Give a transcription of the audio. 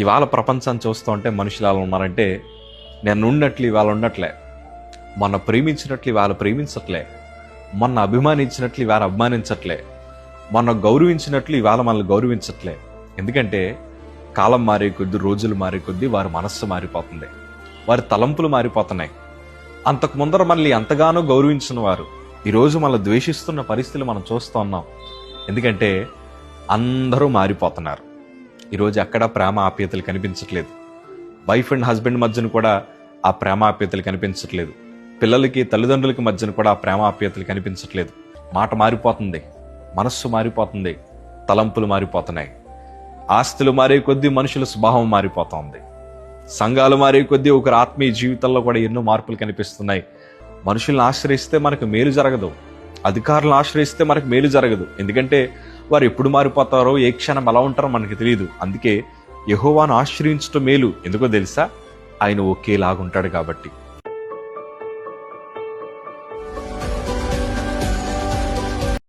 ఇవాళ ప్రపంచాన్ని చూస్తూ ఉంటే మనుషులు అలా ఉన్నారంటే, నేను ఉన్నట్లు ఇవాళ ఉండట్లే, మొన్న ప్రేమించినట్లు ఇవాళ ప్రేమించట్లే, మొన్న అభిమానించినట్లు ఇవాళ అభిమానించట్లే, మొన్న గౌరవించినట్లు ఇవాళ మనల్ని గౌరవించట్లే. ఎందుకంటే కాలం మారే కొద్దీ, రోజులు మారే కొద్దీ వారి మనస్సు మారిపోతుంది, వారి తలంపులు మారిపోతున్నాయి. అంతకు ముందర మనల్ని ఎంతగానో గౌరవించిన వారు ఈరోజు మనల్ని ద్వేషిస్తున్న పరిస్థితులు మనం చూస్తూ ఉన్నాం. ఎందుకంటే అందరూ మారిపోతున్నారు. ఈరోజు ఎక్కడ ప్రేమ ఆప్యాయతలు కనిపించట్లేదు. వైఫ్ అండ్ హస్బెండ్ మధ్యన కూడా ఆ ప్రేమ ఆప్యాయతలు కనిపించట్లేదు. పిల్లలకి తల్లిదండ్రులకి మధ్యన కూడా ఆ ప్రేమ ఆప్యాయతలు కనిపించట్లేదు. మాట మారిపోతుంది, మనస్సు మారిపోతుంది, తలంపులు మారిపోతున్నాయి. ఆస్తులు మారే కొద్దీ మనుషుల స్వభావం మారిపోతుంది. సంఘాలు మారే కొద్దీ ఒకరి ఆత్మీయ జీవితంలో కూడా ఎన్నో మార్పులు కనిపిస్తున్నాయి. మనుషులను ఆశ్రయిస్తే మనకు మేలు జరగదు, అధికారులను ఆశ్రయిస్తే మనకు మేలు జరగదు. ఎందుకంటే వారు ఎప్పుడు మారిపోతారో, ఏ క్షణం ఎలా ఉంటారో మనకు తెలియదు. అందుకే యెహోవాను ఆశ్రయించడం మేలు. ఎందుకో తెలుసా? ఆయన ఒకేలాగుంటాడు కాబట్టి.